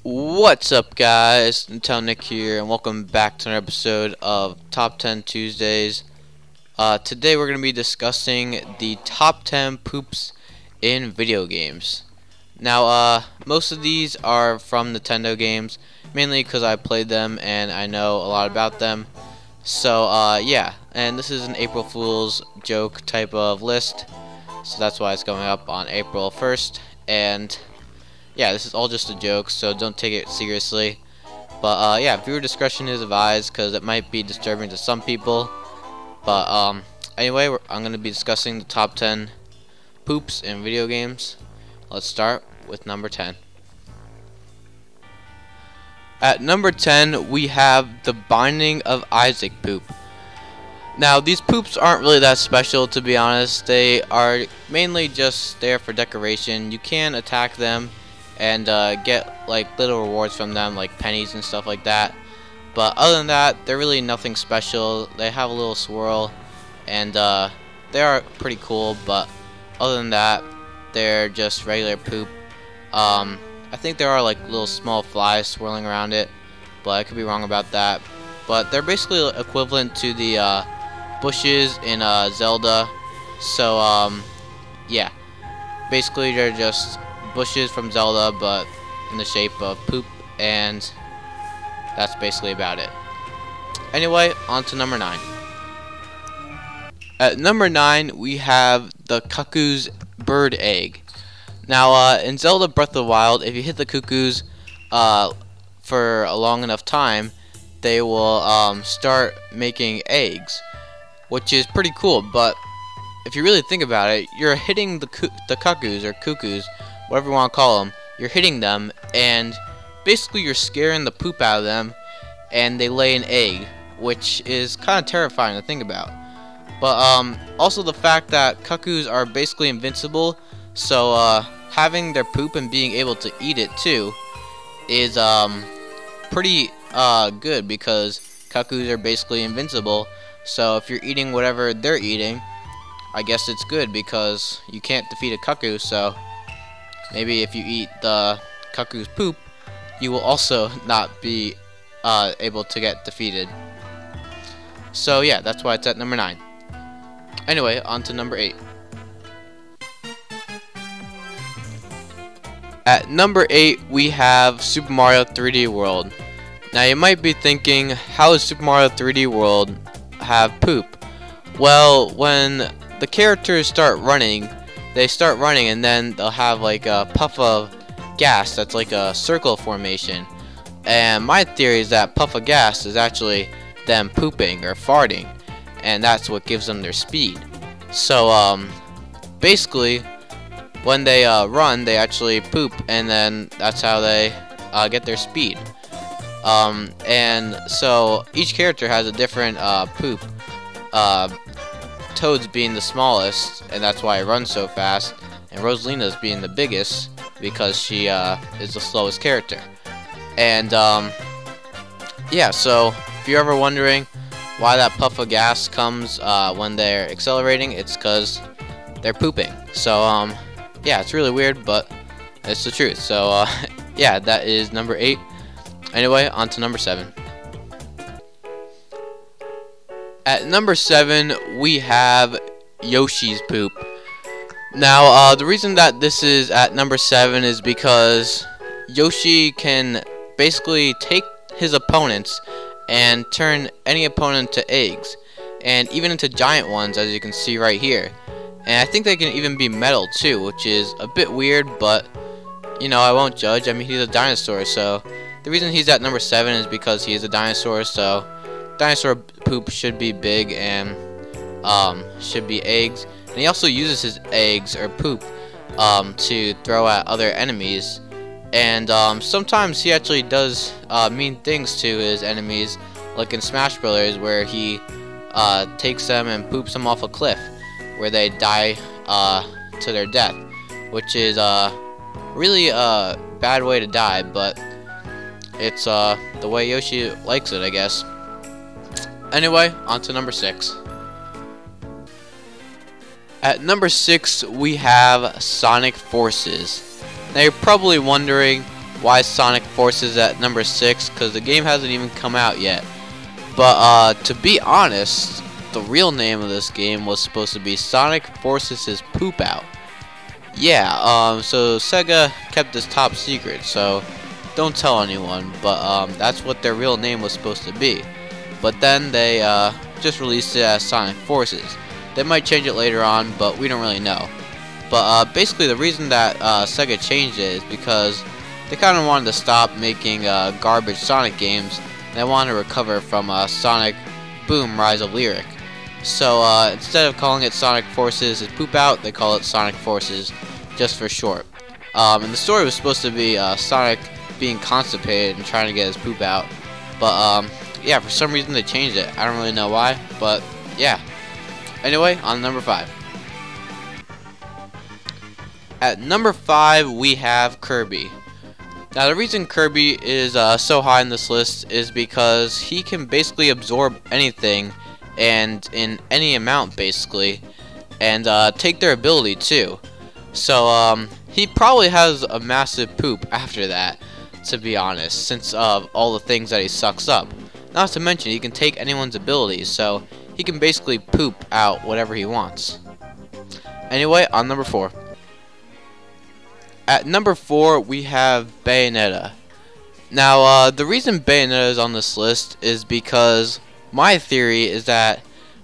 What's up, guys? Intel Nick here, and welcome back to another episode of Top 10 Tuesdays. Today we're going to be discussing the top 10 poops in video games. Now, most of these are from Nintendo games, mainly because I played them and I know a lot about them. So, yeah, and this is an April Fool's joke type of list, so that's why it's going up on April 1st, and yeah, this is all just a joke, so don't take it seriously. But yeah, viewer discretion is advised because it might be disturbing to some people. But anyway, I'm going to be discussing the top 10 poops in video games. Let's start with number 10. At number 10, we have the Binding of Isaac poop. Now, these poops aren't really that special, to be honest. They are mainly just there for decoration. You can attack them and get like little rewards from them, like pennies and stuff like that. But other than that, they're really nothing special. They have a little swirl, and they are pretty cool. But other than that, they're just regular poop. I think there are like little small flies swirling around it, but I could be wrong about that. But they're basically equivalent to the bushes in Zelda. So yeah, basically they're just bushes from Zelda, but in the shape of poop, and that's basically about it. Anyway, on to number 9. At number 9, we have the Cuckoo's bird egg. Now, in Zelda Breath of the Wild, if you hit the cuckoos for a long enough time, they will start making eggs, which is pretty cool. But if you really think about it, you're hitting the cuckoos, or cuckoos, whatever you want to call them, you're hitting them, and basically you're scaring the poop out of them, and they lay an egg, which is kind of terrifying to think about. But also the fact that cuckoos are basically invincible, so having their poop and being able to eat it too is pretty good, because cuckoos are basically invincible. So if you're eating whatever they're eating, I guess it's good, because you can't defeat a cuckoo. So maybe if you eat the cuckoo's poop, you will also not be able to get defeated. So yeah, that's why it's at number 9. Anyway, on to number 8. At number 8, we have Super Mario 3D World. Now you might be thinking, how does Super Mario 3D World have poop? Well, when the characters start running, and then they'll have like a puff of gas that's like a circle formation. And my theory is that puff of gas is actually them pooping or farting, and that's what gives them their speed. So basically, when they run, they actually poop, and then that's how they get their speed. And so each character has a different poop. Toad's being the smallest, and that's why it runs so fast, and Rosalina's being the biggest because she is the slowest character. And yeah, so if you're ever wondering why that puff of gas comes when they're accelerating, it's because they're pooping. So yeah, it's really weird, but it's the truth. So yeah, that is number 8. Anyway, on to number 7. At number 7, we have Yoshi's poop. Now, the reason that this is at number 7 is because Yoshi can basically take his opponents and turn any opponent to eggs, and even into giant ones, as you can see right here. And I think they can even be metal too, which is a bit weird, but you know, I won't judge. I mean, he's a dinosaur, so the reason he's at number 7 is because he is a dinosaur, so dinosaur poop should be big and should be eggs. And he also uses his eggs or poop to throw at other enemies. And sometimes he actually does mean things to his enemies, like in Smash Brothers, where he takes them and poops them off a cliff, where they die to their death, which is really a bad way to die, but it's the way Yoshi likes it, I guess. Anyway, on to number 6. At number 6, we have Sonic Forces. Now you're probably wondering, why Sonic Forces at number 6, because the game hasn't even come out yet. But to be honest, the real name of this game was supposed to be Sonic Forces His Poop Out. Yeah, so Sega kept this top secret, so don't tell anyone, but that's what their real name was supposed to be. But then they just released it as Sonic Forces. They might change it later on, but we don't really know. But basically the reason that Sega changed it is because they kind of wanted to stop making garbage Sonic games. They wanted to recover from Sonic Boom Rise of Lyric. So instead of calling it Sonic Forces His Poop Out, they call it Sonic Forces just for short. And the story was supposed to be Sonic being constipated and trying to get his poop out. But yeah, for some reason they changed it. I don't really know why, but yeah. Anyway, on number 5. At number 5, we have Kirby. Now, the reason Kirby is so high on this list is because he can basically absorb anything and in any amount, basically, and take their ability, too. So, he probably has a massive poop after that, to be honest, since of all the things that he sucks up. Not to mention, he can take anyone's abilities, so he can basically poop out whatever he wants. Anyway, on number 4. At number 4, we have Bayonetta. Now, the reason Bayonetta is on this list is because my theory is that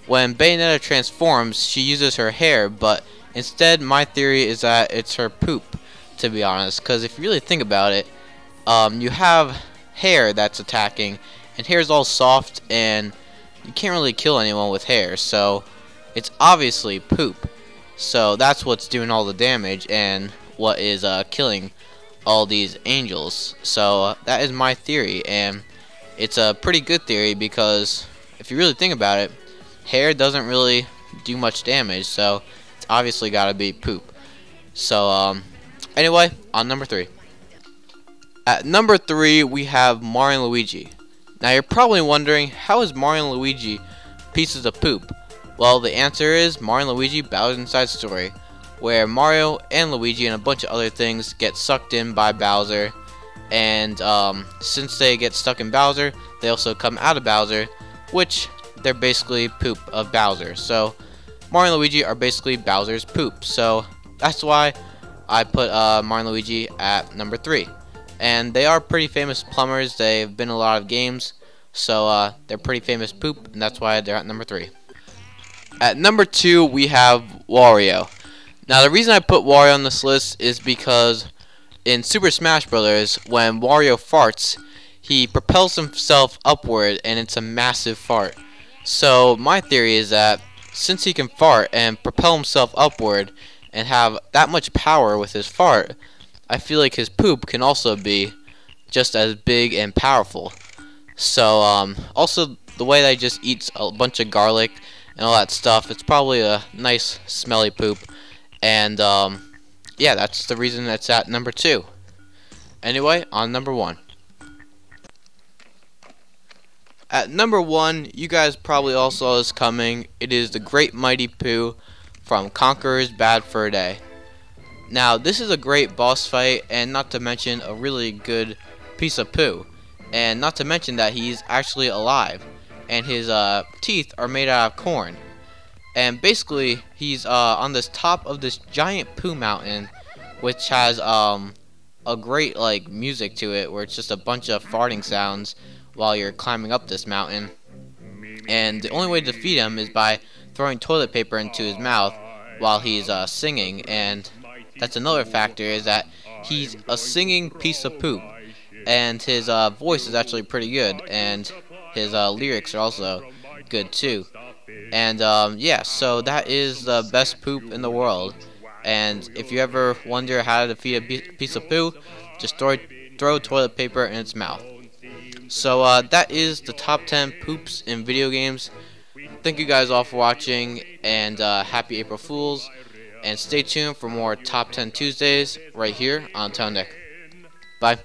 when Bayonetta transforms, she uses her hair, but instead, my theory is that it's her poop, to be honest. Because if you really think about it, you have hair that's attacking, and hair is all soft, and you can't really kill anyone with hair, so it's obviously poop. So that's what's doing all the damage, and what is killing all these angels. So that is my theory, and it's a pretty good theory because if you really think about it, hair doesn't really do much damage, so it's obviously gotta be poop. So anyway, on number 3. At number 3, we have Mario and Luigi. Now you're probably wondering, how is Mario and Luigi pieces of poop? Well, the answer is Mario and Luigi Bowser's Inside Story, where Mario and Luigi and a bunch of other things get sucked in by Bowser, and since they get stuck in Bowser, they also come out of Bowser, which they're basically poop of Bowser. So Mario and Luigi are basically Bowser's poop. So that's why I put Mario and Luigi at number 3. And they are pretty famous plumbers. They've been in a lot of games, so they're pretty famous poop, and that's why they're at number 3. At number 2, we have Wario. Now, the reason I put Wario on this list is because in Super Smash Bros., when Wario farts, he propels himself upward, and it's a massive fart. So my theory is that since he can fart and propel himself upward and have that much power with his fart, I feel like his poop can also be just as big and powerful. So also the way that he just eats a bunch of garlic and all that stuff, it's probably a nice smelly poop. And yeah, that's the reason it's at number 2. Anyway, on number 1. At number 1, you guys probably all saw this coming. It is the Great Mighty Poo from Conqueror's Bad Fur Day. Now, this is a great boss fight, and not to mention a really good piece of poo. And not to mention that he's actually alive, and his teeth are made out of corn. And basically, he's on this top of this giant poo mountain, which has a great like music to it, where it's just a bunch of farting sounds while you're climbing up this mountain. And the only way to defeat him is by throwing toilet paper into his mouth while he's singing. And that's another factor, is that he's a singing piece of poop, and his voice is actually pretty good, and his lyrics are also good too. And yeah, so that is the best poop in the world. And if you ever wonder how to defeat a piece of poo, just throw toilet paper in its mouth. So that is the top 10 poops in video games. Thank you guys all for watching, and happy April Fools. And stay tuned for more Top 10 Tuesdays right here on Town Nick. Bye.